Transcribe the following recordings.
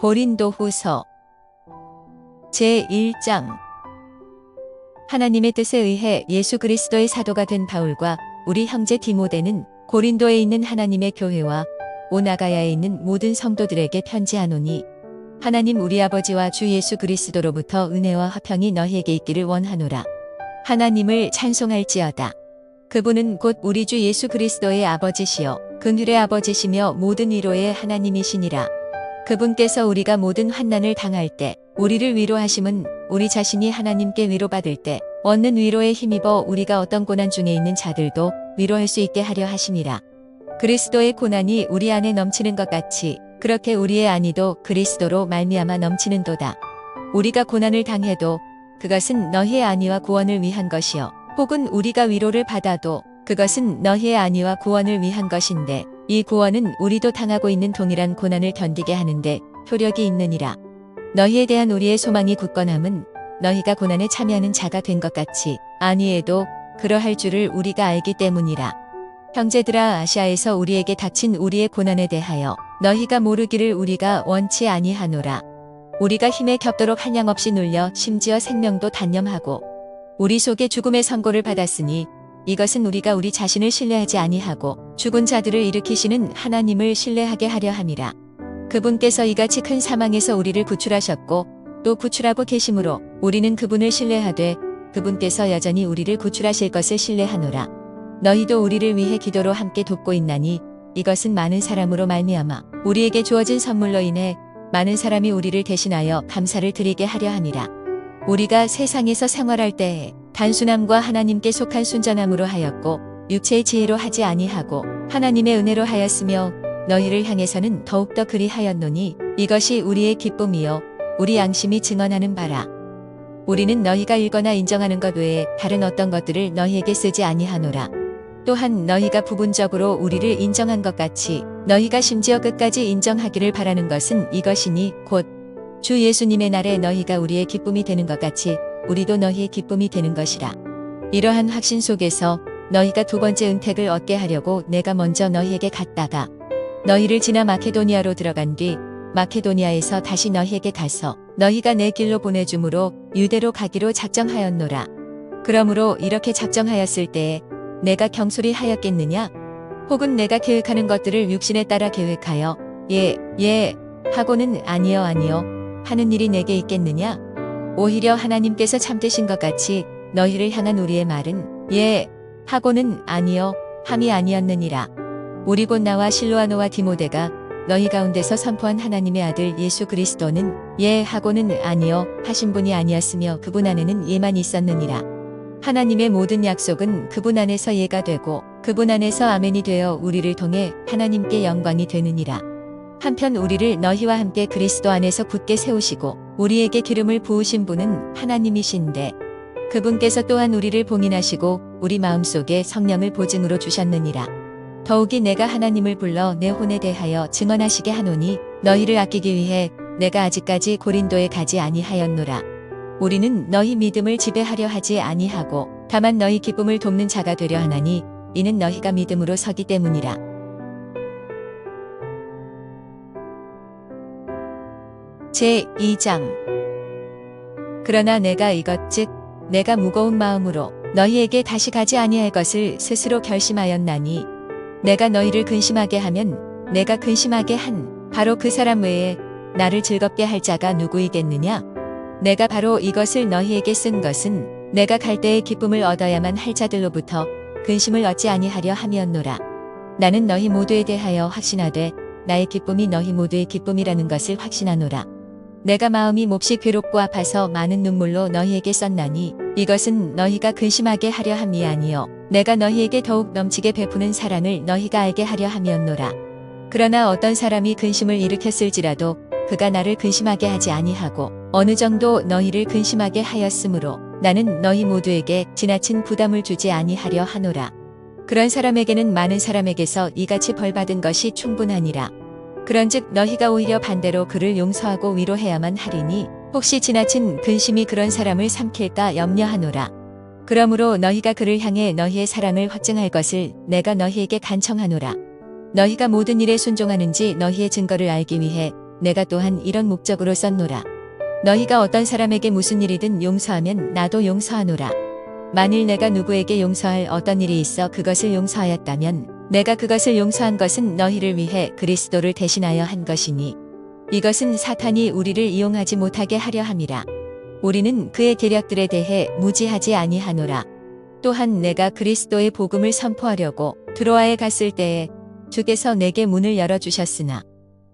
고린도후서 제1장. 하나님의 뜻에 의해 예수 그리스도의 사도가 된 바울과 우리 형제 디모데는 고린도에 있는 하나님의 교회와 온 아가야에 있는 모든 성도들에게 편지하노니, 하나님 우리 아버지와 주 예수 그리스도로부터 은혜와 화평이 너희에게 있기를 원하노라. 하나님을 찬송할지어다. 그분은 곧 우리 주 예수 그리스도의 아버지시요 긍휼의 아버지시며 모든 위로의 하나님이시니라. 그분께서 우리가 모든 환난을 당할 때 우리를 위로하심은 우리 자신이 하나님께 위로받을 때 얻는 위로에 힘입어 우리가 어떤 고난 중에 있는 자들도 위로할 수 있게 하려 하심이라. 그리스도의 고난이 우리 안에 넘치는 것 같이 그렇게 우리의 안위도 그리스도로 말미암아 넘치는도다. 우리가 고난을 당해도 그것은 너희의 안위와 구원을 위한 것이요, 혹은 우리가 위로를 받아도 그것은 너희의 안위와 구원을 위한 것인데, 이 구원은 우리도 당하고 있는 동일한 고난을 견디게 하는데 효력이 있느니라. 너희에 대한 우리의 소망이 굳건함은 너희가 고난에 참여하는 자가 된 것 같이 안위에도 그러할 줄을 우리가 알기 때문이라. 형제들아, 아시아에서 우리에게 닥친 우리의 고난에 대하여 너희가 모르기를 우리가 원치 아니하노라. 우리가 힘에 겹도록 한량없이 눌려 심지어 생명도 단념하고 우리 속에 죽음의 선고를 받았으니, 이것은 우리가 우리 자신을 신뢰하지 아니하고 죽은 자들을 일으키시는 하나님을 신뢰하게 하려 함이라. 그분께서 이같이 큰 사망에서 우리를 구출하셨고 또 구출하고 계심으로 우리는 그분을 신뢰하되 그분께서 여전히 우리를 구출하실 것을 신뢰하노라. 너희도 우리를 위해 기도로 함께 돕고 있나니, 이것은 많은 사람으로 말미암아 우리에게 주어진 선물로 인해 많은 사람이 우리를 대신하여 감사를 드리게 하려 함이라. 우리가 세상에서 생활할 때에 단순함과 하나님께 속한 순전함으로 하였고 육체의 지혜로 하지 아니하고 하나님의 은혜로 하였으며, 너희를 향해서는 더욱더 그리하였노니 이것이 우리의 기쁨이요 우리 양심이 증언하는 바라. 우리는 너희가 읽거나 인정하는 것 외에 다른 어떤 것들을 너희에게 쓰지 아니하노라. 또한 너희가 부분적으로 우리를 인정한 것 같이 너희가 심지어 끝까지 인정하기를 바라는 것은 이것이니, 곧 주 예수님의 날에 너희가 우리의 기쁨이 되는 것 같이 우리도 너희의 기쁨이 되는 것이라. 이러한 확신 속에서 너희가 두 번째 은택을 얻게 하려고 내가 먼저 너희에게 갔다가 너희를 지나 마케도니아로 들어간 뒤 마케도니아에서 다시 너희에게 가서 너희가 내 길로 보내줌으로 유대로 가기로 작정하였노라. 그러므로 이렇게 작정하였을 때에 내가 경솔히 하였겠느냐? 혹은 내가 계획하는 것들을 육신에 따라 계획하여 예 하고는 아니요 하는 일이 내게 있겠느냐? 오히려 하나님께서 참되신 것 같이 너희를 향한 우리의 말은 예 하고는 아니요 함이 아니었느니라. 우리 곧 나와 실로아노와 디모데가 너희 가운데서 선포한 하나님의 아들 예수 그리스도는 예 하고는 아니요 하신 분이 아니었으며 그분 안에는 예만 있었느니라. 하나님의 모든 약속은 그분 안에서 예가 되고 그분 안에서 아멘이 되어 우리를 통해 하나님께 영광이 되느니라. 한편 우리를 너희와 함께 그리스도 안에서 굳게 세우시고 우리에게 기름을 부으신 분은 하나님이신데, 그분께서 또한 우리를 봉인하시고 우리 마음속에 성령을 보증으로 주셨느니라. 더욱이 내가 하나님을 불러 내 혼에 대하여 증언하시게 하노니, 너희를 아끼기 위해 내가 아직까지 고린도에 가지 아니하였노라. 우리는 너희 믿음을 지배하려 하지 아니하고 다만 너희 기쁨을 돕는 자가 되려 하나니, 이는 너희가 믿음으로 서기 때문이라. 제2장. 그러나 내가 이것 즉 내가 무거운 마음으로 너희에게 다시 가지 아니할 것을 스스로 결심하였나니, 내가 너희를 근심하게 하면 내가 근심하게 한 바로 그 사람 외에 나를 즐겁게 할 자가 누구이겠느냐? 내가 바로 이것을 너희에게 쓴 것은 내가 갈 때의 기쁨을 얻어야만 할 자들로부터 근심을 얻지 아니하려 함이었노라. 나는 너희 모두에 대하여 확신하되 나의 기쁨이 너희 모두의 기쁨이라는 것을 확신하노라. 내가 마음이 몹시 괴롭고 아파서 많은 눈물로 너희에게 썼나니, 이것은 너희가 근심하게 하려 함이 아니요 내가 너희에게 더욱 넘치게 베푸는 사랑을 너희가 알게 하려 함이었노라. 그러나 어떤 사람이 근심을 일으켰을지라도 그가 나를 근심하게 하지 아니하고 어느 정도 너희를 근심하게 하였으므로 나는 너희 모두에게 지나친 부담을 주지 아니하려 하노라. 그런 사람에게는 많은 사람에게서 이같이 벌받은 것이 충분하니라. 그런즉 너희가 오히려 반대로 그를 용서하고 위로해야만 하리니, 혹시 지나친 근심이 그런 사람을 삼킬까 염려하노라. 그러므로 너희가 그를 향해 너희의 사랑을 확증할 것을 내가 너희에게 간청하노라. 너희가 모든 일에 순종하는지 너희의 증거를 알기 위해 내가 또한 이런 목적으로 썼노라. 너희가 어떤 사람에게 무슨 일이든 용서하면 나도 용서하노라. 만일 내가 누구에게 용서할 어떤 일이 있어 그것을 용서하였다면 내가 그것을 용서한 것은 너희를 위해 그리스도를 대신하여 한 것이니 이것은 사탄이 우리를 이용하지 못하게 하려 함이라. 우리는 그의 계략들에 대해 무지하지 아니하노라. 또한 내가 그리스도의 복음을 선포하려고 드로아에 갔을 때에 주께서 내게 문을 열어주셨으나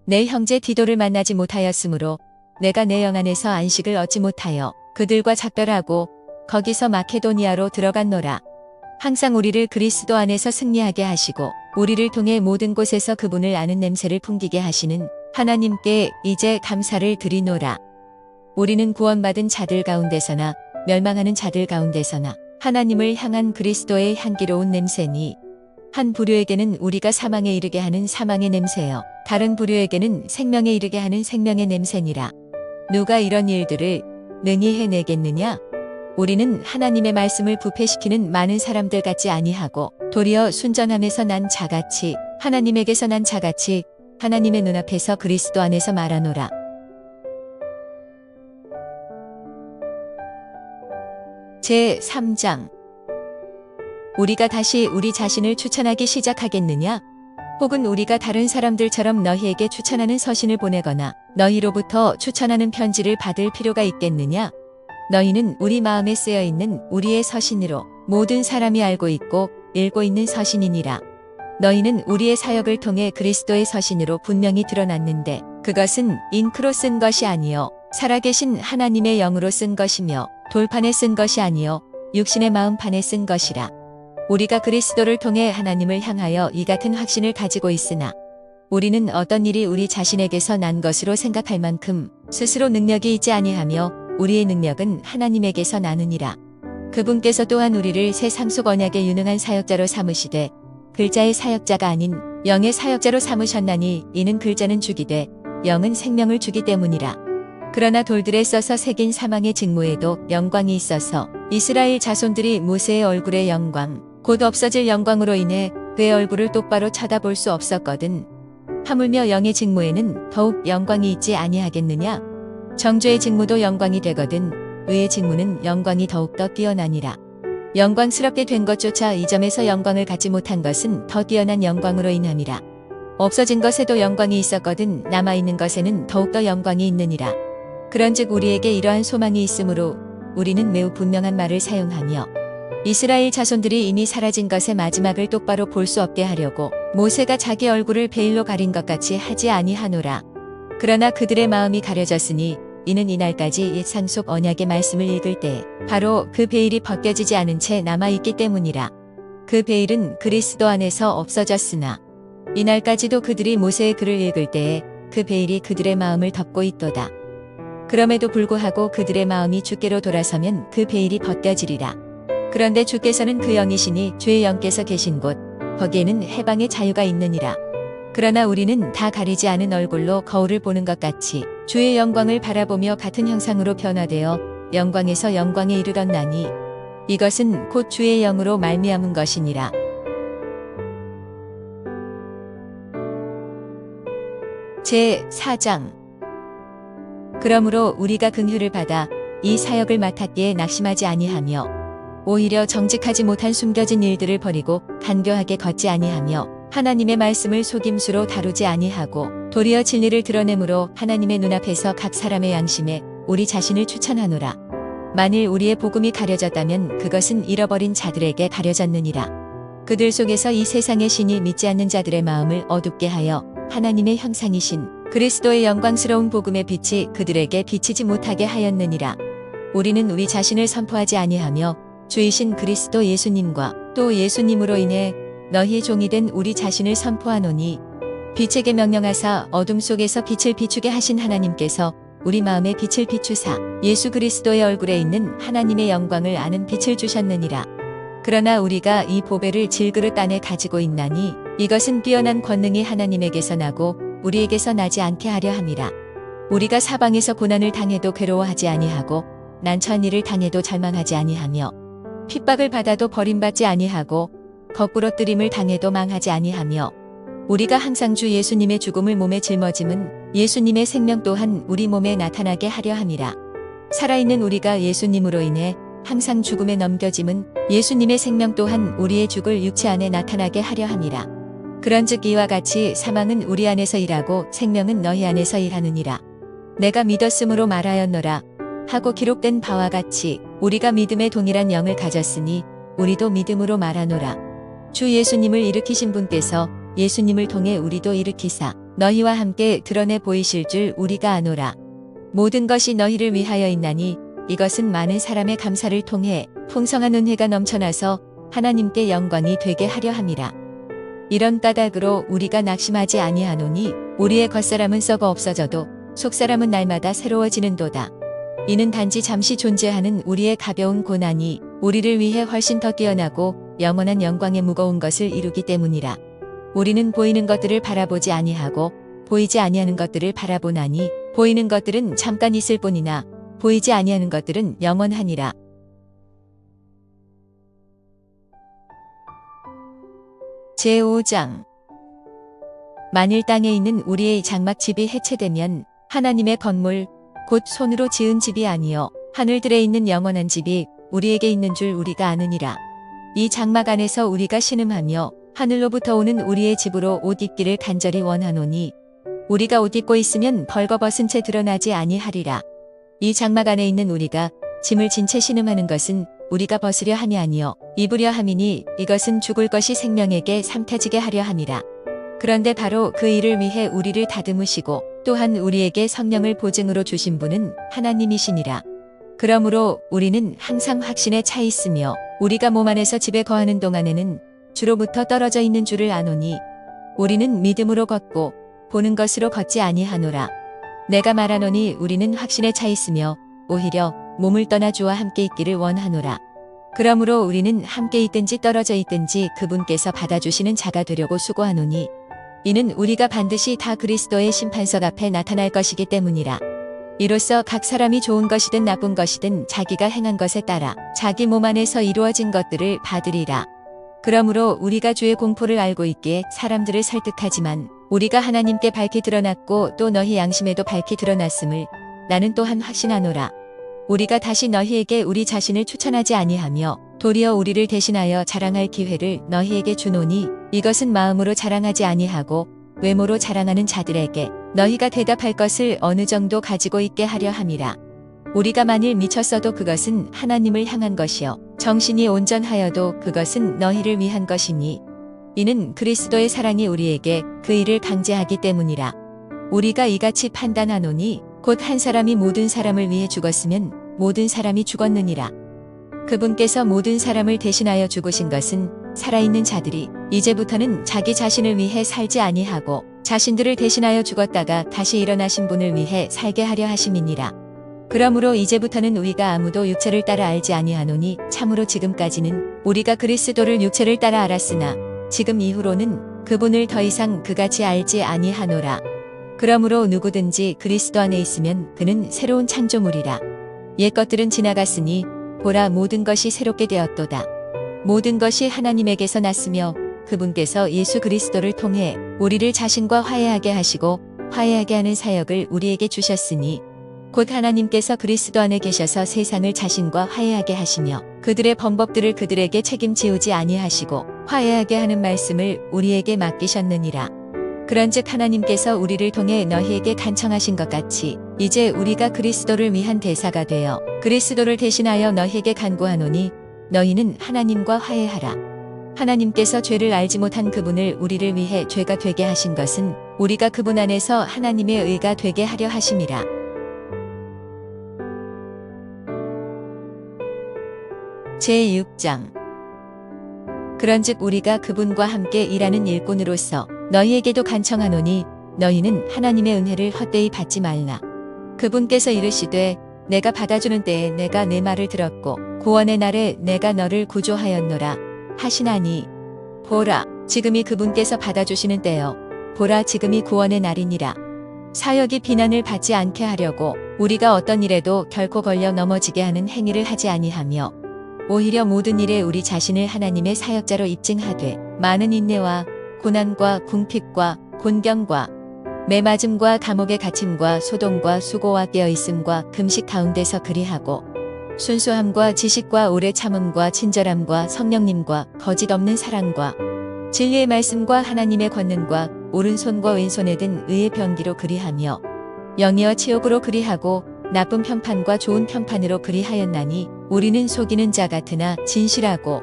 내 형제 디도를 만나지 못하였으므로 내가 내 영 안에서 안식을 얻지 못하여 그들과 작별하고 거기서 마케도니아로 들어갔노라. 항상 우리를 그리스도 안에서 승리하게 하시고 우리를 통해 모든 곳에서 그분을 아는 냄새를 풍기게 하시는 하나님께 이제 감사를 드리노라. 우리는 구원받은 자들 가운데서나 멸망하는 자들 가운데서나 하나님을 향한 그리스도의 향기로운 냄새니 한 부류에게는 우리가 사망에 이르게 하는 사망의 냄새여 다른 부류에게는 생명에 이르게 하는 생명의 냄새니라. 누가 이런 일들을 능히 해내겠느냐? 우리는 하나님의 말씀을 부패시키는 많은 사람들 같지 아니하고 도리어 순전함에서 난 자같이 하나님에게서 난 자같이 하나님의 눈앞에서 그리스도 안에서 말하노라. 제3장 우리가 다시 우리 자신을 추천하기 시작하겠느냐? 혹은 우리가 다른 사람들처럼 너희에게 추천하는 서신을 보내거나 너희로부터 추천하는 편지를 받을 필요가 있겠느냐? 너희는 우리 마음에 쓰여 있는 우리의 서신으로 모든 사람이 알고 있고 읽고 있는 서신이니라. 너희는 우리의 사역을 통해 그리스도의 서신으로 분명히 드러났는데 그것은 잉크로 쓴 것이 아니요 살아계신 하나님의 영으로 쓴 것이며 돌판에 쓴 것이 아니요 육신의 마음판에 쓴 것이라. 우리가 그리스도를 통해 하나님을 향하여 이 같은 확신을 가지고 있으나 우리는 어떤 일이 우리 자신에게서 난 것으로 생각할 만큼 스스로 능력이 있지 아니하며 우리의 능력은 하나님에게서 나느니라. 그분께서 또한 우리를 새 상속 언약의 유능한 사역자로 삼으시되 글자의 사역자가 아닌 영의 사역자로 삼으셨나니 이는 글자는 죽이되 영은 생명을 주기 때문이라. 그러나 돌들에 써서 새긴 사망의 직무에도 영광이 있어서 이스라엘 자손들이 모세의 얼굴의 영광 곧 없어질 영광으로 인해 그의 얼굴을 똑바로 쳐다볼 수 없었거든. 하물며 영의 직무에는 더욱 영광이 있지 아니하겠느냐? 정죄의 직무도 영광이 되거든 의의 직무는 영광이 더욱더 뛰어나니라. 영광스럽게 된 것조차 이 점에서 영광을 갖지 못한 것은 더 뛰어난 영광으로 인함이라. 없어진 것에도 영광이 있었거든 남아있는 것에는 더욱더 영광이 있느니라. 그런즉 우리에게 이러한 소망이 있으므로 우리는 매우 분명한 말을 사용하며 이스라엘 자손들이 이미 사라진 것의 마지막을 똑바로 볼 수 없게 하려고 모세가 자기 얼굴을 베일로 가린 것 같이 하지 아니하노라. 그러나 그들의 마음이 가려졌으니 이는 이날까지 옛 상속 언약의 말씀을 읽을 때 바로 그 베일이 벗겨지지 않은 채 남아있기 때문이라. 그 베일은 그리스도 안에서 없어졌으나 이날까지도 그들이 모세의 글을 읽을 때에 그 베일이 그들의 마음을 덮고 있도다. 그럼에도 불구하고 그들의 마음이 주께로 돌아서면 그 베일이 벗겨지리라. 그런데 주께서는 그 영이시니 주의 영께서 계신 곳 거기에는 해방의 자유가 있느니라. 그러나 우리는 다 가리지 않은 얼굴로 거울을 보는 것 같이 주의 영광을 바라보며 같은 형상으로 변화되어 영광에서 영광에 이르렀나니 이것은 곧 주의 영으로 말미암은 것이니라. 제4장 그러므로 우리가 긍휼을 받아 이 사역을 맡았기에 낙심하지 아니하며 오히려 정직하지 못한 숨겨진 일들을 버리고 간교하게 걷지 아니하며 하나님의 말씀을 속임수로 다루지 아니하고 도리어 진리를 드러내므로 하나님의 눈앞에서 각 사람의 양심에 우리 자신을 추천하노라. 만일 우리의 복음이 가려졌다면 그것은 잃어버린 자들에게 가려졌느니라. 그들 속에서 이 세상의 신이 믿지 않는 자들의 마음을 어둡게 하여 하나님의 형상이신 그리스도의 영광스러운 복음의 빛이 그들에게 비치지 못하게 하였느니라. 우리는 우리 자신을 선포하지 아니하며 주이신 그리스도 예수님과 또 예수님으로 인해 너희의 종이 된 우리 자신을 선포하노니 빛에게 명령하사 어둠 속에서 빛을 비추게 하신 하나님께서 우리 마음에 빛을 비추사 예수 그리스도의 얼굴에 있는 하나님의 영광을 아는 빛을 주셨느니라. 그러나 우리가 이 보배를 질그릇 안에 가지고 있나니 이것은 뛰어난 권능이 하나님에게서 나고 우리에게서 나지 않게 하려 함이라. 우리가 사방에서 고난을 당해도 괴로워하지 아니하고 난처한 일을 당해도 절망하지 아니하며 핍박을 받아도 버림받지 아니하고 거꾸로 뜨림을 당해도 망하지 아니하며 우리가 항상 주 예수님의 죽음을 몸에 짊어짐은 예수님의 생명 또한 우리 몸에 나타나게 하려 함이라. 살아있는 우리가 예수님으로 인해 항상 죽음에 넘겨짐은 예수님의 생명 또한 우리의 죽을 육체 안에 나타나게 하려 함이라. 그런즉 이와 같이 사망은 우리 안에서 일하고 생명은 너희 안에서 일하느니라. 내가 믿었으므로 말하였노라 하고 기록된 바와 같이 우리가 믿음의 동일한 영을 가졌으니 우리도 믿음으로 말하노라. 주 예수님을 일으키신 분께서 예수님을 통해 우리도 일으키사 너희와 함께 드러내 보이실 줄 우리가 아노라. 모든 것이 너희를 위하여 있나니 이것은 많은 사람의 감사를 통해 풍성한 은혜가 넘쳐나서 하나님께 영광이 되게 하려 함이라. 이런 까닭으로 우리가 낙심하지 아니하노니 우리의 겉사람은 썩어 없어져도 속사람은 날마다 새로워지는도다. 이는 단지 잠시 존재하는 우리의 가벼운 고난이 우리를 위해 훨씬 더 뛰어나고 영원한 영광의 무거운 것을 이루기 때문이라. 우리는 보이는 것들을 바라보지 아니하고 보이지 아니하는 것들을 바라보나니 보이는 것들은 잠깐 있을 뿐이나 보이지 아니하는 것들은 영원하니라. 제5장. 만일 땅에 있는 우리의 장막집이 해체되면 하나님의 건물 곧 손으로 지은 집이 아니요 하늘들에 있는 영원한 집이 우리에게 있는 줄 우리가 아느니라. 이 장막 안에서 우리가 신음하며 하늘로부터 오는 우리의 집으로 옷 입기를 간절히 원하노니 우리가 옷 입고 있으면 벌거벗은 채 드러나지 아니하리라. 이 장막 안에 있는 우리가 짐을 진 채 신음하는 것은 우리가 벗으려 함이 아니요 입으려 함이니 이것은 죽을 것이 생명에게 삼켜지게 하려 함이라. 그런데 바로 그 일을 위해 우리를 다듬으시고 또한 우리에게 성령을 보증으로 주신 분은 하나님이시니라. 그러므로 우리는 항상 확신에 차 있으며 우리가 몸 안에서 집에 거하는 동안에는 주로부터 떨어져 있는 줄을 아노니 우리는 믿음으로 걷고 보는 것으로 걷지 아니하노라. 내가 말하노니 우리는 확신에 차 있으며 오히려 몸을 떠나 주와 함께 있기를 원하노라. 그러므로 우리는 함께 있든지 떨어져 있든지 그분께서 받아주시는 자가 되려고 수고하노니 이는 우리가 반드시 다 그리스도의 심판석 앞에 나타날 것이기 때문이라. 이로써 각 사람이 좋은 것이든 나쁜 것이든 자기가 행한 것에 따라 자기 몸 안에서 이루어진 것들을 받으리라. 그러므로 우리가 주의 공포를 알고 있기에 사람들을 설득하지만 우리가 하나님께 밝히 드러났고 또 너희 양심에도 밝히 드러났음을 나는 또한 확신하노라. 우리가 다시 너희에게 우리 자신을 추천하지 아니하며 도리어 우리를 대신하여 자랑할 기회를 너희에게 주노니 이것은 마음으로 자랑하지 아니하고 외모로 자랑하는 자들에게 너희가 대답할 것을 어느 정도 가지고 있게 하려 함이라. 우리가 만일 미쳤어도 그것은 하나님을 향한 것이요 정신이 온전하여도 그것은 너희를 위한 것이니 이는 그리스도의 사랑이 우리에게 그 일을 강제하기 때문이라. 우리가 이같이 판단하노니 곧 한 사람이 모든 사람을 위해 죽었으면 모든 사람이 죽었느니라. 그분께서 모든 사람을 대신하여 죽으신 것은 살아있는 자들이 이제부터는 자기 자신을 위해 살지 아니하고 자신들을 대신하여 죽었다가 다시 일어나신 분을 위해 살게 하려 하심이니라. 그러므로 이제부터는 우리가 아무도 육체를 따라 알지 아니하노니 참으로 지금까지는 우리가 그리스도를 육체를 따라 알았으나 지금 이후로는 그분을 더 이상 그같이 알지 아니하노라. 그러므로 누구든지 그리스도 안에 있으면 그는 새로운 창조물이라. 옛 것들은 지나갔으니 보라 모든 것이 새롭게 되었도다. 모든 것이 하나님에게서 났으며 그분께서 예수 그리스도를 통해 우리를 자신과 화해하게 하시고 화해하게 하는 사역을 우리에게 주셨으니 곧 하나님께서 그리스도 안에 계셔서 세상을 자신과 화해하게 하시며 그들의 범법들을 그들에게 책임지우지 아니하시고 화해하게 하는 말씀을 우리에게 맡기셨느니라. 그런즉 하나님께서 우리를 통해 너희에게 간청하신 것 같이 이제 우리가 그리스도를 위한 대사가 되어 그리스도를 대신하여 너희에게 간구하노니 너희는 하나님과 화해하라. 하나님께서 죄를 알지 못한 그분을 우리를 위해 죄가 되게 하신 것은 우리가 그분 안에서 하나님의 의가 되게 하려 하심이라. 제6장. 그런즉 우리가 그분과 함께 일하는 일꾼으로서 너희에게도 간청하노니 너희는 하나님의 은혜를 헛되이 받지 말라. 그분께서 이르시되 내가 받아주는 때에 내가 내 말을 들었고 구원의 날에 내가 너를 구조하였노라 하시나니 보라 지금이 그분께서 받아주시는 때요 보라 지금이 구원의 날이니라. 사역이 비난을 받지 않게 하려고 우리가 어떤 일에도 결코 걸려 넘어지게 하는 행위를 하지 아니하며 오히려 모든 일에 우리 자신을 하나님의 사역자로 입증하되 많은 인내와 고난과 궁핍과 곤경과 매맞음과 감옥에 갇힘과 소동과 수고와 깨어있음과 금식 가운데서 그리하고 순수함과 지식과 오래 참음과 친절함과 성령님과 거짓 없는 사랑과 진리의 말씀과 하나님의 권능과 오른손과 왼손에 든 의의 병기로 그리하며 영이와 치욕으로 그리하고 나쁜 편판과 좋은 편판으로 그리하였나니 우리는 속이는 자 같으나 진실하고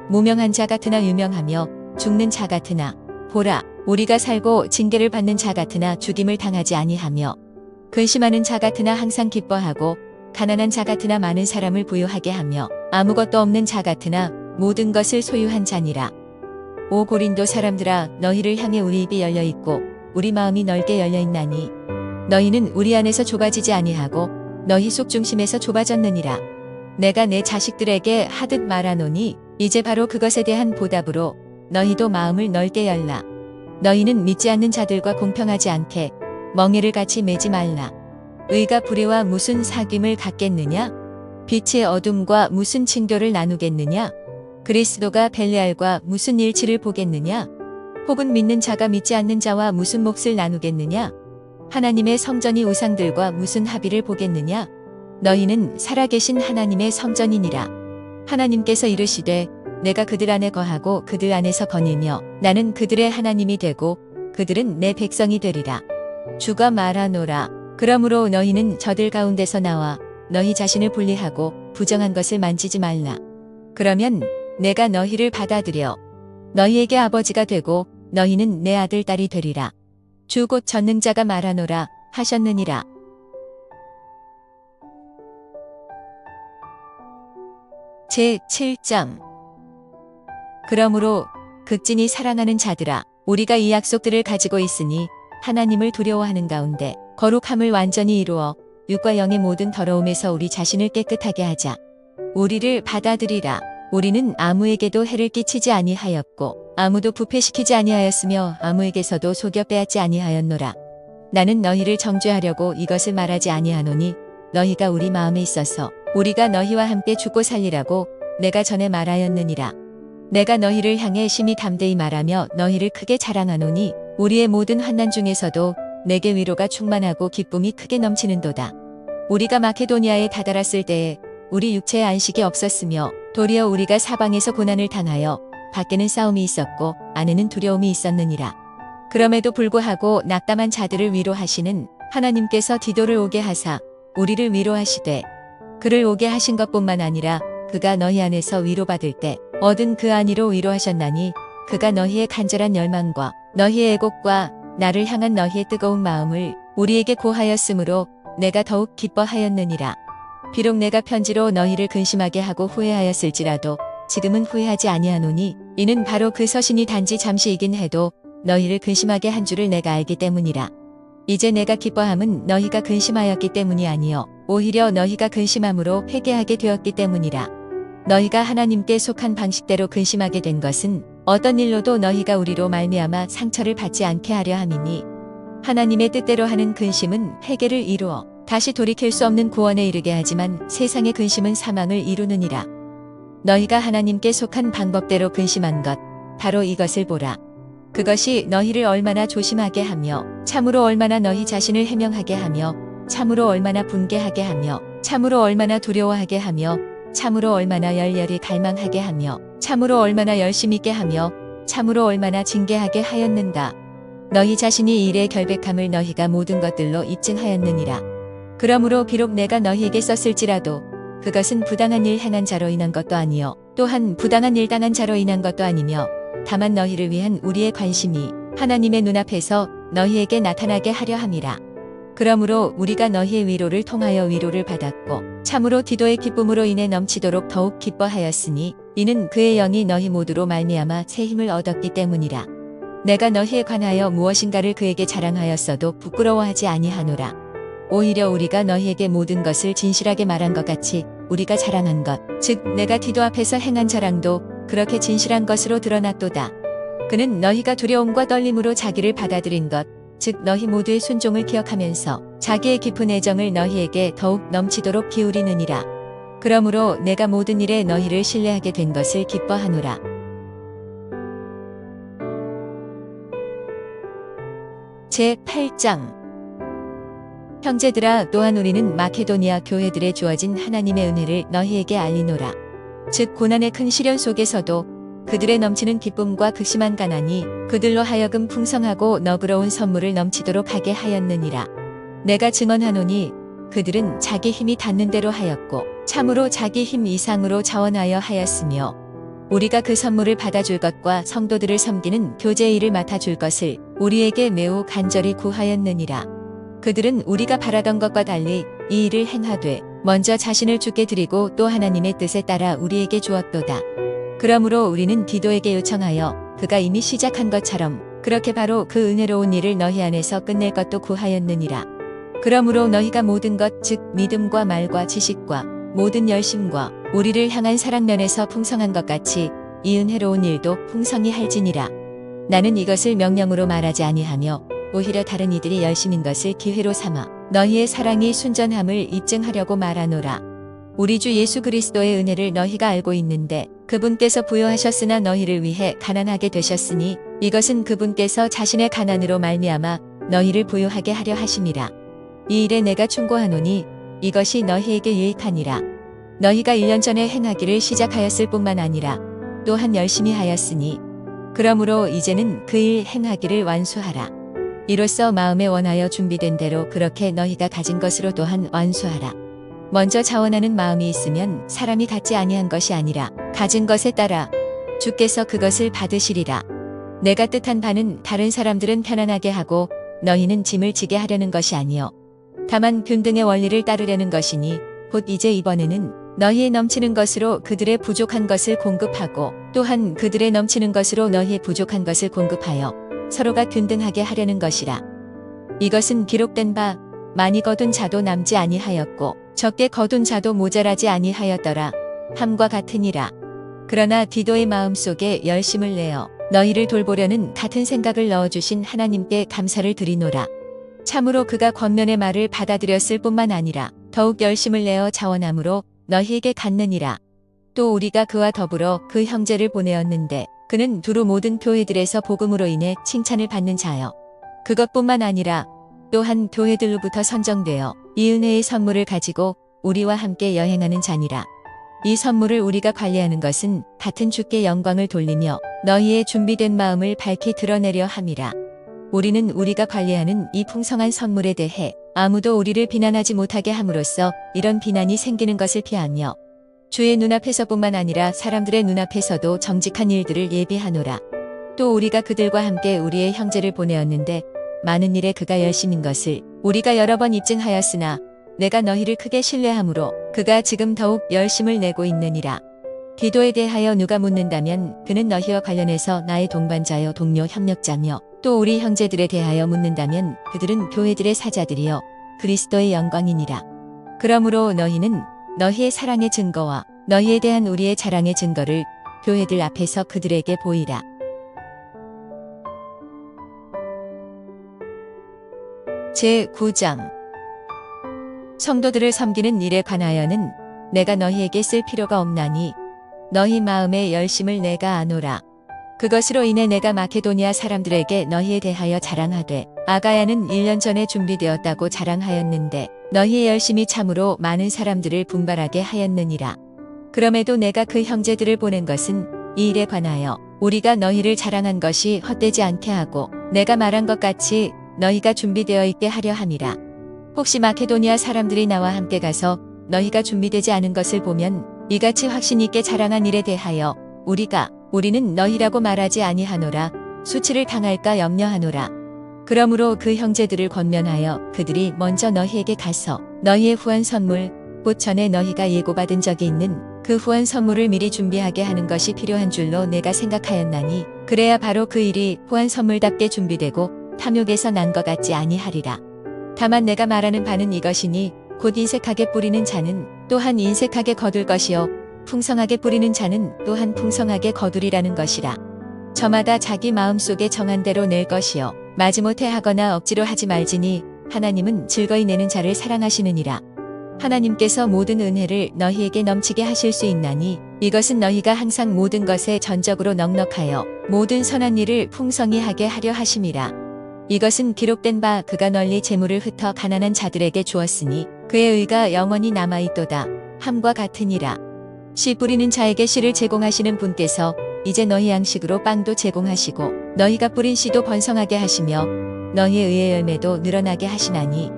무명한 자 같으나 유명하며 죽는 자 같으나 보라 우리가 살고 징계를 받는 자 같으나 죽임을 당하지 아니하며 근심하는 자 같으나 항상 기뻐하고 가난한 자 같으나 많은 사람을 부유하게 하며 아무것도 없는 자 같으나 모든 것을 소유한 자니라. 오 고린도 사람들아 너희를 향해 우리 입이 열려 있고 우리 마음이 넓게 열려 있나니 너희는 우리 안에서 좁아지지 아니하고 너희 속 중심에서 좁아졌느니라. 내가 내 자식들에게 하듯 말하노니 이제 바로 그것에 대한 보답으로 너희도 마음을 넓게 열라. 너희는 믿지 않는 자들과 공평하지 않게 멍에를 같이 매지 말라. 의가 불의와 무슨 사귐을 갖겠느냐? 빛의 어둠과 무슨 칭교를 나누겠느냐? 그리스도가 벨레알과 무슨 일치를 보겠느냐? 혹은 믿는 자가 믿지 않는 자와 무슨 몫을 나누겠느냐? 하나님의 성전이 우상들과 무슨 합의를 보겠느냐? 너희는 살아계신 하나님의 성전이니라. 하나님께서 이르시되 내가 그들 안에 거하고 그들 안에서 거니며 나는 그들의 하나님이 되고 그들은 내 백성이 되리라. 주가 말하노라. 그러므로 너희는 저들 가운데서 나와 너희 자신을 분리하고 부정한 것을 만지지 말라. 그러면 내가 너희를 받아들여 너희에게 아버지가 되고 너희는 내 아들 딸이 되리라. 주 곧 전능자가 말하노라 하셨느니라. 제7장 그러므로 극진히 사랑하는 자들아 우리가 이 약속들을 가지고 있으니 하나님을 두려워하는 가운데 거룩함을 완전히 이루어 육과 영의 모든 더러움에서 우리 자신을 깨끗하게 하자. 우리를 받아들이라. 우리는 아무에게도 해를 끼치지 아니하였고 아무도 부패시키지 아니하였으며 아무에게서도 속여 빼앗지 아니하였노라. 나는 너희를 정죄하려고 이것을 말하지 아니하노니 너희가 우리 마음에 있어서 우리가 너희와 함께 죽고 살리라고 내가 전에 말하였느니라. 내가 너희를 향해 심히 담대히 말하며 너희를 크게 자랑하노니 우리의 모든 환난 중에서도 내게 위로가 충만하고 기쁨이 크게 넘치는도다. 우리가 마케도니아에 다다랐을 때에 우리 육체에 안식이 없었으며 도리어 우리가 사방에서 고난을 당하여 밖에는 싸움이 있었고 안에는 두려움이 있었느니라. 그럼에도 불구하고 낙담한 자들을 위로하시는 하나님께서 디도를 오게 하사 우리를 위로하시되 그를 오게 하신 것뿐만 아니라 그가 너희 안에서 위로받을 때 얻은 그 안위로 위로하셨나니 그가 너희의 간절한 열망과 너희의 애곡과 나를 향한 너희의 뜨거운 마음을 우리에게 고하였으므로 내가 더욱 기뻐하였느니라. 비록 내가 편지로 너희를 근심하게 하고 후회하였을지라도 지금은 후회하지 아니하노니 이는 바로 그 서신이 단지 잠시이긴 해도 너희를 근심하게 한 줄을 내가 알기 때문이라. 이제 내가 기뻐함은 너희가 근심하였기 때문이 아니요 오히려 너희가 근심함으로 회개하게 되었기 때문이라. 너희가 하나님께 속한 방식대로 근심하게 된 것은 어떤 일로도 너희가 우리로 말미암아 상처를 받지 않게 하려 함이니 하나님의 뜻대로 하는 근심은 회개를 이루어 다시 돌이킬 수 없는 구원에 이르게 하지만 세상의 근심은 사망을 이루느니라. 너희가 하나님께 속한 방법대로 근심한 것 바로 이것을 보라. 그것이 너희를 얼마나 조심하게 하며 참으로 얼마나 너희 자신을 해명하게 하며 참으로 얼마나 분개하게 하며 참으로 얼마나 두려워하게 하며 참으로 얼마나 열렬히 갈망하게 하며 참으로 얼마나 열심 있게 하며 참으로 얼마나 징계하게 하였는가. 너희 자신이 이 일의 결백함을 너희가 모든 것들로 입증하였느니라. 그러므로 비록 내가 너희에게 썼을지라도 그것은 부당한 일 행한 자로 인한 것도 아니요 또한 부당한 일 당한 자로 인한 것도 아니며 다만 너희를 위한 우리의 관심이 하나님의 눈앞에서 너희에게 나타나게 하려 함이라. 그러므로 우리가 너희의 위로를 통하여 위로를 받았고 참으로 디도의 기쁨으로 인해 넘치도록 더욱 기뻐하였으니 이는 그의 영이 너희 모두로 말미암아 새 힘을 얻었기 때문이라. 내가 너희에 관하여 무엇인가를 그에게 자랑하였어도 부끄러워하지 아니하노라. 오히려 우리가 너희에게 모든 것을 진실하게 말한 것 같이 우리가 자랑한 것, 즉 내가 디도 앞에서 행한 자랑도 그렇게 진실한 것으로 드러났도다. 그는 너희가 두려움과 떨림으로 자기를 받아들인 것, 즉 너희 모두의 순종을 기억하면서 자기의 깊은 애정을 너희에게 더욱 넘치도록 기울이느니라. 그러므로 내가 모든 일에 너희를 신뢰하게 된 것을 기뻐하노라. 제8장 형제들아, 또한 우리는 마케도니아 교회들에 주어진 하나님의 은혜를 너희에게 알리노라. 즉 고난의 큰 시련 속에서도 그들의 넘치는 기쁨과 극심한 가난이 그들로 하여금 풍성하고 너그러운 선물을 넘치도록 하게 하였느니라. 내가 증언하노니 그들은 자기 힘이 닿는 대로 하였고 참으로 자기 힘 이상으로 자원하여 하였으며, 우리가 그 선물을 받아줄 것과 성도들을 섬기는 교제 일을 맡아줄 것을 우리에게 매우 간절히 구하였느니라. 그들은 우리가 바라던 것과 달리 이 일을 행하되 먼저 자신을 주께 드리고 또 하나님의 뜻에 따라 우리에게 주었도다. 그러므로 우리는 디도에게 요청하여 그가 이미 시작한 것처럼 그렇게 바로 그 은혜로운 일을 너희 안에서 끝낼 것도 구하였느니라. 그러므로 너희가 모든 것, 즉 믿음과 말과 지식과 모든 열심과 우리를 향한 사랑 면에서 풍성한 것 같이 이 은혜로운 일도 풍성히 할지니라. 나는 이것을 명령으로 말하지 아니하며 오히려 다른 이들이 열심인 것을 기회로 삼아 너희의 사랑이 순전함을 입증하려고 말하노라. 우리 주 예수 그리스도의 은혜를 너희가 알고 있는데 그분께서 부요하셨으나 너희를 위해 가난하게 되셨으니 이것은 그분께서 자신의 가난으로 말미암아 너희를 부요하게 하려 하심이라. 이 일에 내가 충고하노니 이것이 너희에게 유익하니라. 너희가 1년 전에 행하기를 시작하였을 뿐만 아니라 또한 열심히 하였으니 그러므로 이제는 그 일 행하기를 완수하라. 이로써 마음에 원하여 준비된 대로 그렇게 너희가 가진 것으로 또한 완수하라. 먼저 자원하는 마음이 있으면 사람이 갖지 아니한 것이 아니라 가진 것에 따라 주께서 그것을 받으시리라. 내가 뜻한 바는 다른 사람들은 편안하게 하고 너희는 짐을 지게 하려는 것이 아니요 다만 균등의 원리를 따르려는 것이니, 곧 이제 이번에는 너희의 넘치는 것으로 그들의 부족한 것을 공급하고 또한 그들의 넘치는 것으로 너희의 부족한 것을 공급하여 서로가 균등하게 하려는 것이라. 이것은 기록된 바 많이 거둔 자도 남지 아니하였고 적게 거둔 자도 모자라지 아니하였더라 함과 같으니라. 그러나 디도의 마음속에 열심을 내어 너희를 돌보려는 같은 생각을 넣어주신 하나님께 감사를 드리노라. 참으로 그가 권면의 말을 받아들였을 뿐만 아니라 더욱 열심을 내어 자원함으로 너희에게 갖느니라. 또 우리가 그와 더불어 그 형제를 보내었는데 그는 두루 모든 교회들에서 복음으로 인해 칭찬을 받는 자여, 그것뿐만 아니라 또한 교회들로부터 선정되어 이 은혜의 선물을 가지고 우리와 함께 여행하는 자니라. 이 선물을 우리가 관리하는 것은 같은 주께 영광을 돌리며 너희의 준비된 마음을 밝히 드러내려 함이라. 우리는 우리가 관리하는 이 풍성한 선물에 대해 아무도 우리를 비난하지 못하게 함으로써 이런 비난이 생기는 것을 피하며 주의 눈앞에서뿐만 아니라 사람들의 눈앞에서도 정직한 일들을 예비하노라. 또 우리가 그들과 함께 우리의 형제를 보내었는데 많은 일에 그가 열심인 것을 우리가 여러 번 입증하였으나 내가 너희를 크게 신뢰하므로 그가 지금 더욱 열심을 내고 있느니라. 디도에 대하여 누가 묻는다면 그는 너희와 관련해서 나의 동반자여 동료 협력자며, 또 우리 형제들에 대하여 묻는다면 그들은 교회들의 사자들이여 그리스도의 영광이니라. 그러므로 너희는 너희의 사랑의 증거와 너희에 대한 우리의 자랑의 증거를 교회들 앞에서 그들에게 보이라. 제9장 성도들을 섬기는 일에 관하여는 내가 너희에게 쓸 필요가 없나니 너희 마음의 열심을 내가 아노라. 그것으로 인해 내가 마케도니아 사람들에게 너희에 대하여 자랑하되 아가야는 1년 전에 준비되었다고 자랑하였는데 너희의 열심이 참으로 많은 사람들을 분발하게 하였느니라. 그럼에도 내가 그 형제들을 보낸 것은 이 일에 관하여 우리가 너희를 자랑한 것이 헛되지 않게 하고 내가 말한 것 같이 너희가 준비되어 있게 하려 함이라. 혹시 마케도니아 사람들이 나와 함께 가서 너희가 준비되지 않은 것을 보면 이같이 확신 있게 자랑한 일에 대하여 우리는 너희라고 말하지 아니하노라. 수치를 당할까 염려하노라. 그러므로 그 형제들을 권면하여 그들이 먼저 너희에게 가서 너희의 후원 선물, 곧 전에 너희가 예고받은 적이 있는 그 후원 선물을 미리 준비하게 하는 것이 필요한 줄로 내가 생각하였나니, 그래야 바로 그 일이 후원 선물답게 준비되고 탐욕에서 난 것 같지 아니하리라. 다만 내가 말하는 바는 이것이니, 곧 인색하게 뿌리는 자는 또한 인색하게 거둘 것이요 풍성하게 뿌리는 자는 또한 풍성하게 거두리라는 것이라. 저마다 자기 마음속에 정한 대로 낼 것이요 마지못해 하거나 억지로 하지 말지니 하나님은 즐거이 내는 자를 사랑하시느니라. 하나님께서 모든 은혜를 너희에게 넘치게 하실 수 있나니 이것은 너희가 항상 모든 것에 전적으로 넉넉하여 모든 선한 일을 풍성히 하게 하려 하심이라. 이것은 기록된 바 그가 널리 재물을 흩어 가난한 자들에게 주었으니 그의 의가 영원히 남아있도다 함과 같으니라. 씨 뿌리는 자에게 씨를 제공하시는 분께서 이제 너희 양식으로 빵도 제공하시고 너희가 뿌린 씨도 번성하게 하시며 너희의 의의 열매도 늘어나게 하시나니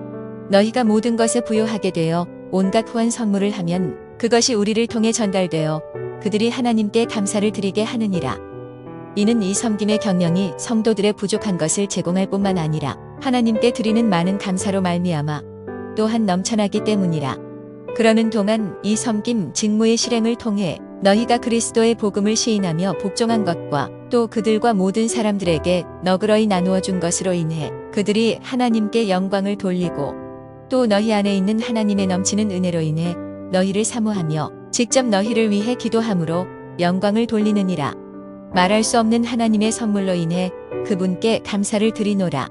너희가 모든 것에 부요하게 되어 온갖 후한 선물을 하면 그것이 우리를 통해 전달되어 그들이 하나님께 감사를 드리게 하느니라. 이는 이 섬김의 경영이 성도들의 부족한 것을 제공할 뿐만 아니라 하나님께 드리는 많은 감사로 말미암아 또한 넘쳐나기 때문이라. 그러는 동안 이 섬김 직무의 실행을 통해 너희가 그리스도의 복음을 시인하며 복종한 것과 또 그들과 모든 사람들에게 너그러이 나누어 준 것으로 인해 그들이 하나님께 영광을 돌리고 또 너희 안에 있는 하나님의 넘치는 은혜로 인해 너희를 사모하며 직접 너희를 위해 기도함으로 영광을 돌리느니라. 말할 수 없는 하나님의 선물로 인해 그분께 감사를 드리노라.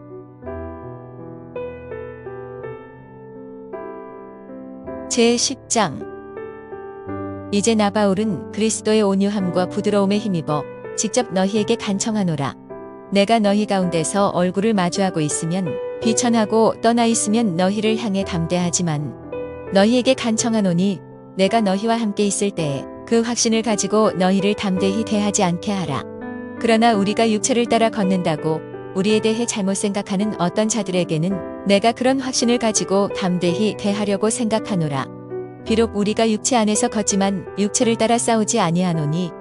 제10장. 이제 나 바울은 그리스도의 온유함과 부드러움에 힘입어 직접 너희에게 간청하노라. 내가 너희 가운데서 얼굴을 마주하고 있으면 비천하고 떠나 있으면 너희를 향해 담대하지만 너희에게 간청하노니 내가 너희와 함께 있을 때에 그 확신을 가지고 너희를 담대히 대하지 않게 하라. 그러나 우리가 육체를 따라 걷는다고 우리에 대해 잘못 생각하는 어떤 자들에게는 내가 그런 확신을 가지고 담대히 대하려고 생각하노라. 비록 우리가 육체 안에서 걷지만 육체를 따라 싸우지 아니하노니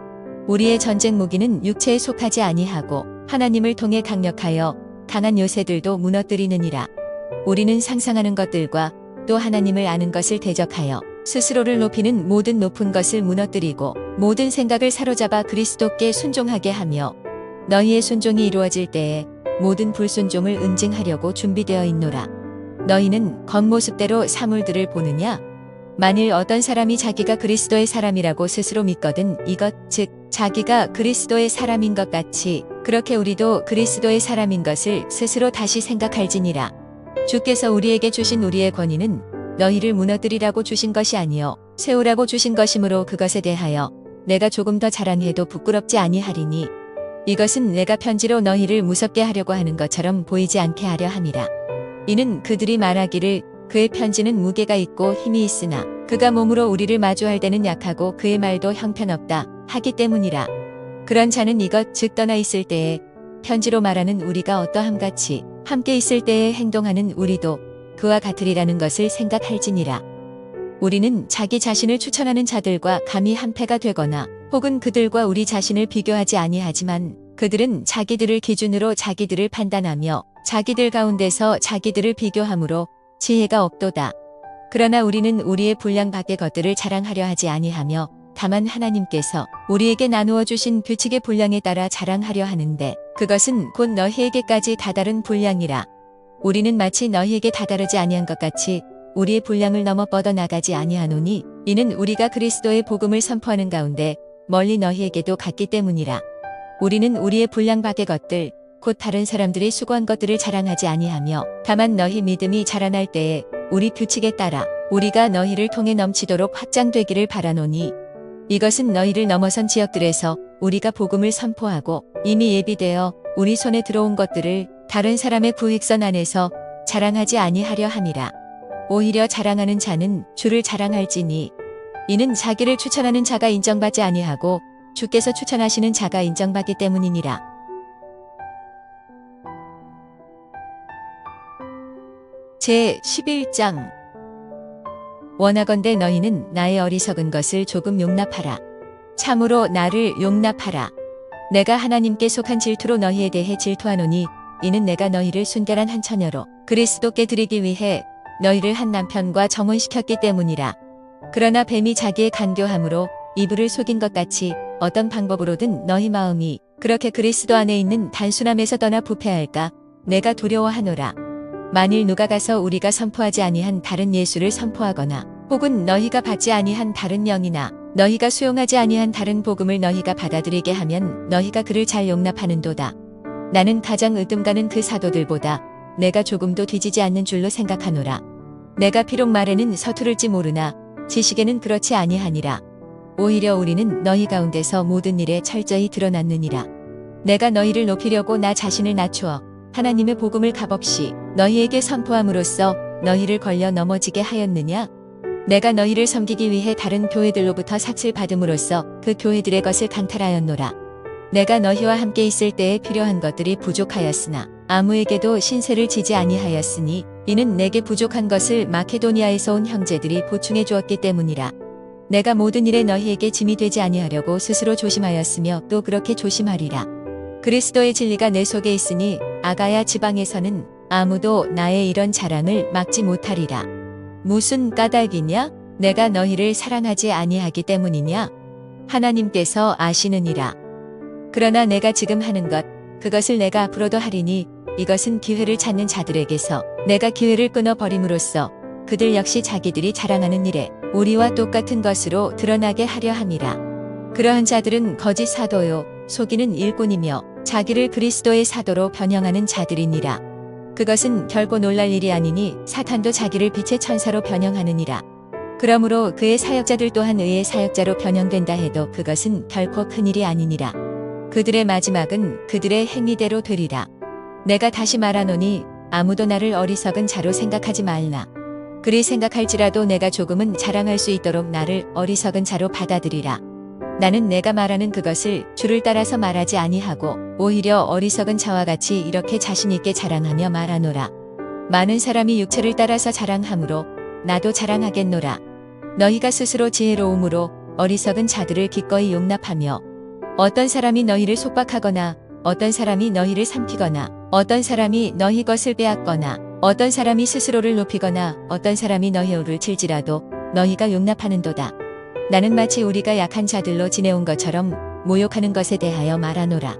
우리의 전쟁 무기는 육체에 속하지 아니하고 하나님을 통해 강력하여 강한 요새들도 무너뜨리느니라. 우리는 상상하는 것들과 또 하나님을 아는 것을 대적하여 스스로를 높이는 모든 높은 것을 무너뜨리고 모든 생각을 사로잡아 그리스도께 순종하게 하며 너희의 순종이 이루어질 때에 모든 불순종을 응징하려고 준비되어 있노라. 너희는 겉모습대로 사물들을 보느냐? 만일 어떤 사람이 자기가 그리스도의 사람이라고 스스로 믿거든 이것 즉 자기가 그리스도의 사람인 것 같이 그렇게 우리도 그리스도의 사람인 것을 스스로 다시 생각할지니라. 주께서 우리에게 주신 우리의 권위는 너희를 무너뜨리라고 주신 것이 아니요 세우라고 주신 것이므로 그것에 대하여 내가 조금 더 자랑해도 부끄럽지 아니하리니 이것은 내가 편지로 너희를 무섭게 하려고 하는 것처럼 보이지 않게 하려 함이라. 이는 그들이 말하기를 그의 편지는 무게가 있고 힘이 있으나 그가 몸으로 우리를 마주할 때는 약하고 그의 말도 형편없다 하기 때문이라. 그런 자는 이것 즉 떠나 있을 때에 편지로 말하는 우리가 어떠함같이 함께 있을 때에 행동하는 우리도 그와 같으리라는 것을 생각할지니라. 우리는 자기 자신을 추천하는 자들과 감히 한패가 되거나 혹은 그들과 우리 자신을 비교하지 아니하지만 그들은 자기들을 기준으로 자기들을 판단하며 자기들 가운데서 자기들을 비교함으로 지혜가 없도다. 그러나 우리는 우리의 분량 밖의 것들을 자랑하려 하지 아니하며 다만 하나님께서 우리에게 나누어 주신 규칙의 분량에 따라 자랑하려 하는데 그것은 곧 너희에게까지 다다른 분량이라. 우리는 마치 너희에게 다다르지 아니한 것 같이 우리의 분량을 넘어 뻗어나가지 아니하노니 이는 우리가 그리스도의 복음을 선포하는 가운데 멀리 너희에게도 갔기 때문이라. 우리는 우리의 분량 밖의 것들 곧 다른 사람들이 수고한 것들을 자랑하지 아니하며 다만 너희 믿음이 자라날 때에 우리 규칙에 따라 우리가 너희를 통해 넘치도록 확장되기를 바라노니 이것은 너희를 넘어선 지역들에서 우리가 복음을 선포하고 이미 예비되어 우리 손에 들어온 것들을 다른 사람의 구획선 안에서 자랑하지 아니하려 함이라. 오히려 자랑하는 자는 주를 자랑할지니 이는 자기를 추천하는 자가 인정받지 아니하고 주께서 추천하시는 자가 인정받기 때문이니라. 제11장. 원하건대 너희는 나의 어리석은 것을 조금 용납하라. 참으로 나를 용납하라. 내가 하나님께 속한 질투로 너희에 대해 질투하노니 이는 내가 너희를 순결한 한 처녀로 그리스도께 드리기 위해 너희를 한 남편과 정혼시켰기 때문이라. 그러나 뱀이 자기의 간교함으로 이불을 속인 것 같이 어떤 방법으로든 너희 마음이 그렇게 그리스도 안에 있는 단순함에서 떠나 부패할까 내가 두려워하노라. 만일 누가 가서 우리가 선포하지 아니한 다른 예수를 선포하거나 혹은 너희가 받지 아니한 다른 영이나 너희가 수용하지 아니한 다른 복음을 너희가 받아들이게 하면 너희가 그를 잘 용납하는도다. 나는 가장 으뜸가는 그 사도들보다 내가 조금도 뒤지지 않는 줄로 생각하노라. 내가 비록 말에는 서투를지 모르나 지식에는 그렇지 아니하니라. 오히려 우리는 너희 가운데서 모든 일에 철저히 드러났느니라. 내가 너희를 높이려고 나 자신을 낮추어 하나님의 복음을 값없이 너희에게 선포함으로써 너희를 걸려 넘어지게 하였느냐? 내가 너희를 섬기기 위해 다른 교회들로부터 삭슬 받음으로써 그 교회들의 것을 강탈하였노라. 내가 너희와 함께 있을 때에 필요한 것들이 부족하였으나 아무에게도 신세를 지지 아니하였으니 이는 내게 부족한 것을 마케도니아에서 온 형제들이 보충해 주었기 때문이라. 내가 모든 일에 너희에게 짐이 되지 아니하려고 스스로 조심하였으며 또 그렇게 조심하리라. 그리스도의 진리가 내 속에 있으니 아가야 지방에서는 아무도 나의 이런 자랑을 막지 못하리라. 무슨 까닭이냐? 내가 너희를 사랑하지 아니하기 때문이냐? 하나님께서 아시느니라. 그러나 내가 지금 하는 것, 그것을 내가 앞으로도 하리니 이것은 기회를 찾는 자들에게서 내가 기회를 끊어버림으로써 그들 역시 자기들이 자랑하는 일에 우리와 똑같은 것으로 드러나게 하려 함이라. 그러한 자들은 거짓 사도요 속이는 일꾼이며 자기를 그리스도의 사도로 변형하는 자들이니라. 그것은 결코 놀랄 일이 아니니 사탄도 자기를 빛의 천사로 변형하느니라. 그러므로 그의 사역자들 또한 의의 사역자로 변형된다 해도 그것은 결코 큰일이 아니니라. 그들의 마지막은 그들의 행위대로 되리라. 내가 다시 말하노니 아무도 나를 어리석은 자로 생각하지 말라. 그리 생각할지라도 내가 조금은 자랑할 수 있도록 나를 어리석은 자로 받아들이라. 나는 내가 말하는 그것을 주를 따라서 말하지 아니하고 오히려 어리석은 자와 같이 이렇게 자신 있게 자랑하며 말하노라. 많은 사람이 육체를 따라서 자랑하므로 나도 자랑하겠노라. 너희가 스스로 지혜로움으로 어리석은 자들을 기꺼이 용납하며 어떤 사람이 너희를 속박하거나 어떤 사람이 너희를 삼키거나 어떤 사람이 너희 것을 빼앗거나 어떤 사람이 스스로를 높이거나 어떤 사람이 너희 오를 칠지라도 너희가 용납하는도다. 나는 마치 우리가 약한 자들로 지내온 것처럼 모욕하는 것에 대하여 말하노라.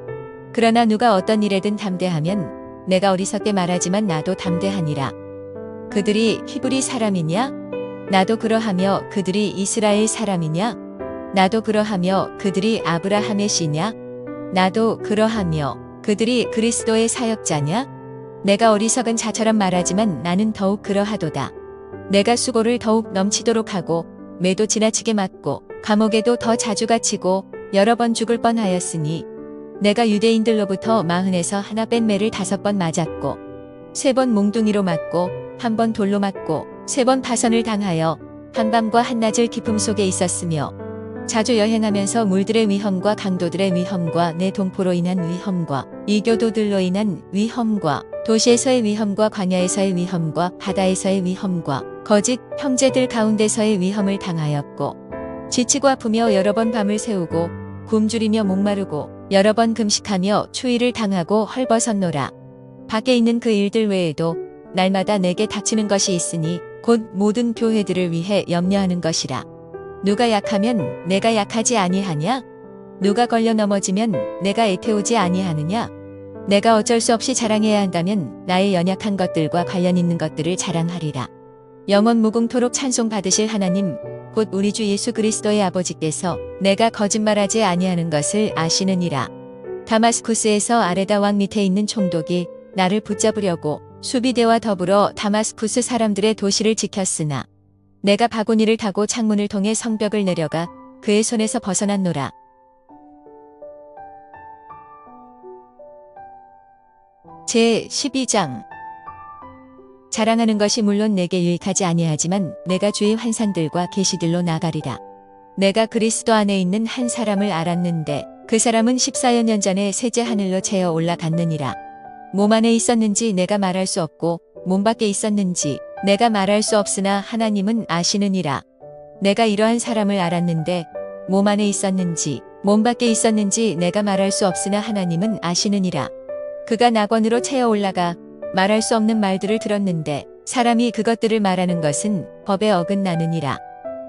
그러나 누가 어떤 일에든 담대하면 내가 어리석게 말하지만 나도 담대하니라. 그들이 히브리 사람이냐? 나도 그러하며 그들이 이스라엘 사람이냐? 나도 그러하며 그들이 아브라함의 씨냐? 나도 그러하며 그들이 그리스도의 사역자냐? 내가 어리석은 자처럼 말하지만 나는 더욱 그러하도다. 내가 수고를 더욱 넘치도록 하고 매도 지나치게 맞고 감옥에도 더 자주 갇히고 여러 번 죽을 뻔하였으니 내가 유대인들로부터 40에서 하나 뺀 매를 5번 맞았고 3번 몽둥이로 맞고 1번 돌로 맞고 3번 파선을 당하여 한밤과 한낮을 기품 속에 있었으며 자주 여행하면서 물들의 위험과 강도들의 위험과 내 동포로 인한 위험과 이교도들로 인한 위험과 도시에서의 위험과 광야에서의 위험과 바다에서의 위험과 거짓 형제들 가운데서의 위험을 당하였고 지치고 아프며 여러 번 밤을 새우고 굶주리며 목마르고 여러 번 금식하며 추위를 당하고 헐벗었노라. 밖에 있는 그 일들 외에도 날마다 내게 닥치는 것이 있으니 곧 모든 교회들을 위해 염려하는 것이라. 누가 약하면 내가 약하지 아니하냐? 누가 걸려 넘어지면 내가 애태우지 아니하느냐? 내가 어쩔 수 없이 자랑해야 한다면 나의 연약한 것들과 관련 있는 것들을 자랑하리라. 영원 무궁토록 찬송 받으실 하나님 곧 우리 주 예수 그리스도의 아버지께서 내가 거짓말하지 아니하는 것을 아시느니라. 다마스쿠스에서 아레다 왕 밑에 있는 총독이 나를 붙잡으려고 수비대와 더불어 다마스쿠스 사람들의 도시를 지켰으나 내가 바구니를 타고 창문을 통해 성벽을 내려가 그의 손에서 벗어났노라. 제 12장 자랑하는 것이 물론 내게 유익하지 아니하지만 내가 주의 환상들과 계시들로 나가리라. 내가 그리스도 안에 있는 한 사람을 알았는데 그 사람은 14여 년 전에 셋째 하늘로 채어 올라갔느니라. 몸 안에 있었는지 내가 말할 수 없고 몸 밖에 있었는지 내가 말할 수 없으나 하나님은 아시느니라. 내가 이러한 사람을 알았는데 몸 안에 있었는지 몸 밖에 있었는지 내가 말할 수 없으나 하나님은 아시느니라. 그가 낙원으로 채어 올라가 말할 수 없는 말들을 들었는데 사람이 그것들을 말하는 것은 법에 어긋나느니라.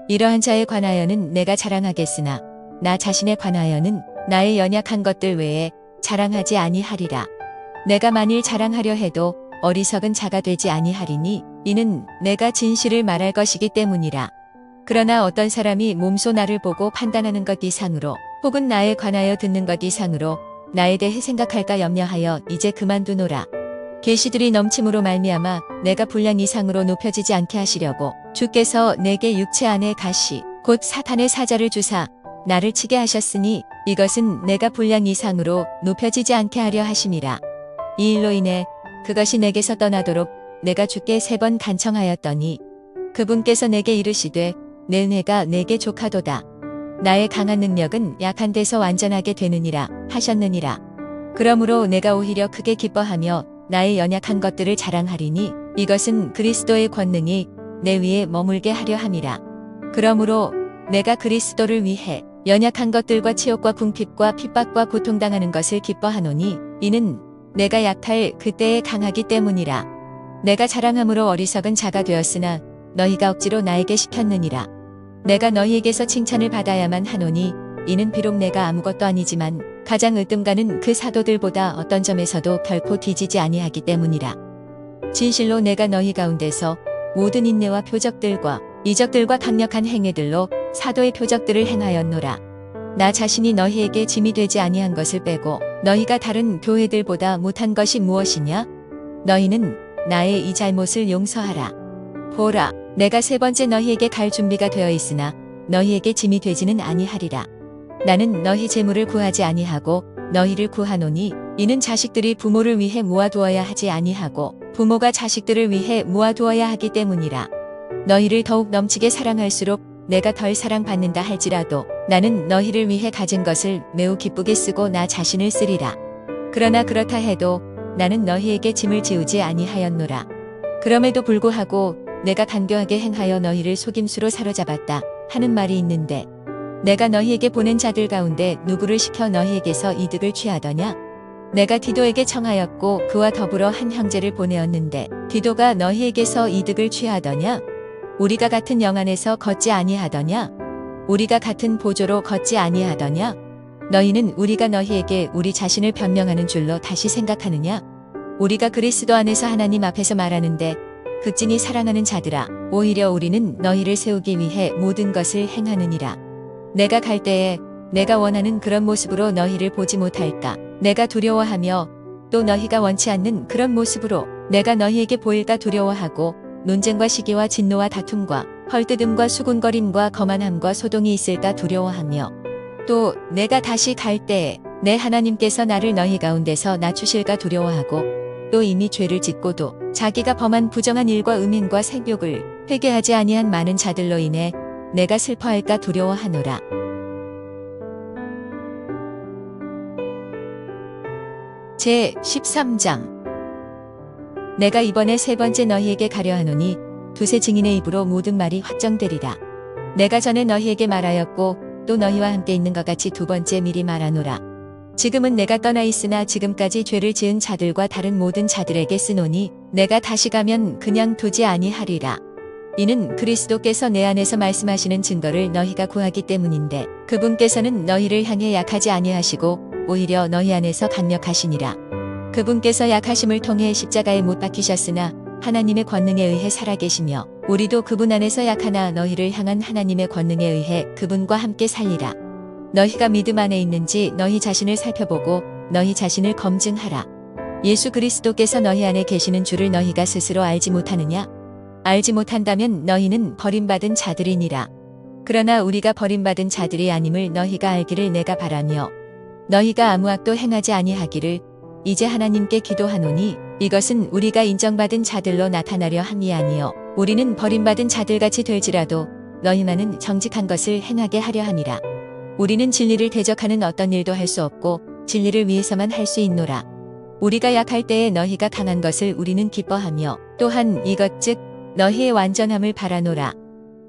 이러한 자에 관하여는 내가 자랑하겠으나 나 자신에 관하여는 나의 연약한 것들 외에 자랑하지 아니하리라. 내가 만일 자랑하려 해도 어리석은 자가 되지 아니하리니 이는 내가 진실을 말할 것이기 때문이라. 그러나 어떤 사람이 몸소 나를 보고 판단하는 것 이상으로 혹은 나에 관하여 듣는 것 이상으로 나에 대해 생각할까 염려하여 이제 그만두노라. 계시들이 넘침으로 말미암아 내가 분량 이상으로 높여지지 않게 하시려고 주께서 내게 육체 안에 가시 곧 사탄의 사자를 주사 나를 치게 하셨으니 이것은 내가 분량 이상으로 높여지지 않게 하려 하심이라. 이 일로 인해 그것이 내게서 떠나도록 내가 주께 3번 간청하였더니 그분께서 내게 이르시되 내 은혜가 내게 족하도다. 나의 강한 능력은 약한 데서 완전하게 되느니라 하셨느니라. 그러므로 내가 오히려 크게 기뻐하며 나의 연약한 것들을 자랑하리니 이것은 그리스도의 권능이 내 위에 머물게 하려 함이라. 그러므로 내가 그리스도를 위해 연약한 것들과 치욕과 궁핍과 핍박과 고통당하는 것을 기뻐하노니 이는 내가 약할 그때에 강하기 때문이라. 내가 자랑함으로 어리석은 자가 되었으나 너희가 억지로 나에게 시켰느니라. 내가 너희에게서 칭찬을 받아야만 하노니 이는 비록 내가 아무것도 아니지만 가장 으뜸가는 그 사도들보다 어떤 점에서도 결코 뒤지지 아니하기 때문이라. 진실로 내가 너희 가운데서 모든 인내와 표적들과 이적들과 강력한 행위들로 사도의 표적들을 행하였노라. 나 자신이 너희에게 짐이 되지 아니한 것을 빼고 너희가 다른 교회들보다 못한 것이 무엇이냐? 너희는 나의 이 잘못을 용서하라. 보라, 내가 3번째 너희에게 갈 준비가 되어 있으나 너희에게 짐이 되지는 아니하리라. 나는 너희 재물을 구하지 아니하고 너희를 구하노니 이는 자식들이 부모를 위해 모아두어야 하지 아니하고 부모가 자식들을 위해 모아두어야 하기 때문이라. 너희를 더욱 넘치게 사랑할수록 내가 덜 사랑받는다 할지라도 나는 너희를 위해 가진 것을 매우 기쁘게 쓰고 나 자신을 쓰리라. 그러나 그렇다 해도 나는 너희에게 짐을 지우지 아니하였노라. 그럼에도 불구하고 내가 간교하게 행하여 너희를 속임수로 사로잡았다 하는 말이 있는데 내가 너희에게 보낸 자들 가운데 누구를 시켜 너희에게서 이득을 취하더냐? 내가 디도에게 청하였고 그와 더불어 한 형제를 보내었는데 디도가 너희에게서 이득을 취하더냐? 우리가 같은 영 안에서 걷지 아니하더냐? 우리가 같은 보조로 걷지 아니하더냐? 너희는 우리가 너희에게 우리 자신을 변명하는 줄로 다시 생각하느냐? 우리가 그리스도 안에서 하나님 앞에서 말하는데 극진히 사랑하는 자들아, 오히려 우리는 너희를 세우기 위해 모든 것을 행하느니라. 내가 갈 때에 내가 원하는 그런 모습으로 너희를 보지 못할까? 내가 두려워하며 또 너희가 원치 않는 그런 모습으로 내가 너희에게 보일까 두려워하고 논쟁과 시기와 진노와 다툼과 헐뜯음과 수군거림과 거만함과 소동이 있을까 두려워하며 또 내가 다시 갈 때에 내 하나님께서 나를 너희 가운데서 낮추실까 두려워하고 또 이미 죄를 짓고도 자기가 범한 부정한 일과 음행과 색욕을 회개하지 아니한 많은 자들로 인해 내가 슬퍼할까 두려워하노라. 제 13장. 내가 이번에 3번째 너희에게 가려 하노니 두세 증인의 입으로 모든 말이 확정되리라. 내가 전에 너희에게 말하였고 또 너희와 함께 있는 것 같이 2번째 미리 말하노라. 지금은 내가 떠나 있으나 지금까지 죄를 지은 자들과 다른 모든 자들에게 쓰노니 내가 다시 가면 그냥 두지 아니하리라. 이는 그리스도께서 내 안에서 말씀하시는 증거를 너희가 구하기 때문인데 그분께서는 너희를 향해 약하지 아니하시고 오히려 너희 안에서 강력하시니라. 그분께서 약하심을 통해 십자가에 못 박히셨으나 하나님의 권능에 의해 살아계시며 우리도 그분 안에서 약하나 너희를 향한 하나님의 권능에 의해 그분과 함께 살리라. 너희가 믿음 안에 있는지 너희 자신을 살펴보고 너희 자신을 검증하라. 예수 그리스도께서 너희 안에 계시는 줄을 너희가 스스로 알지 못하느냐? 알지 못한다면 너희는 버림받은 자들이니라. 그러나 우리가 버림받은 자들이 아님을 너희가 알기를 내가 바라며 너희가 아무 악도 행하지 아니하기를 이제 하나님께 기도하노니 이것은 우리가 인정받은 자들로 나타나려 함이 아니요 우리는 버림받은 자들같이 될지라도 너희만은 정직한 것을 행하게 하려 함이라. 우리는 진리를 대적하는 어떤 일도 할 수 없고 진리를 위해서만 할 수 있노라. 우리가 약할 때에 너희가 강한 것을 우리는 기뻐하며 또한 이것 즉 너희의 완전함을 바라노라.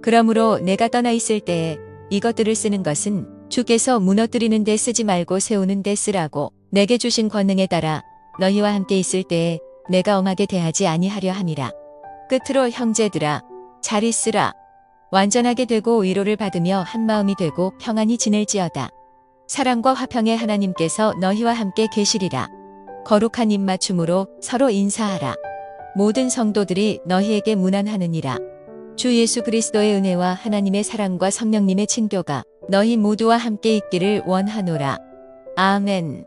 그러므로 내가 떠나 있을 때에 이것들을 쓰는 것은 주께서 무너뜨리는 데 쓰지 말고 세우는 데 쓰라고 내게 주신 권능에 따라 너희와 함께 있을 때에 내가 엄하게 대하지 아니하려 함이라. 끝으로 형제들아 잘 있으라. 완전하게 되고 위로를 받으며 한마음이 되고 평안히 지낼지어다. 사랑과 화평의 하나님께서 너희와 함께 계시리라. 거룩한 입맞춤으로 서로 인사하라. 모든 성도들이 너희에게 문안하느니라. 주 예수 그리스도의 은혜와 하나님의 사랑과 성령님의 친교가 너희 모두와 함께 있기를 원하노라. 아멘.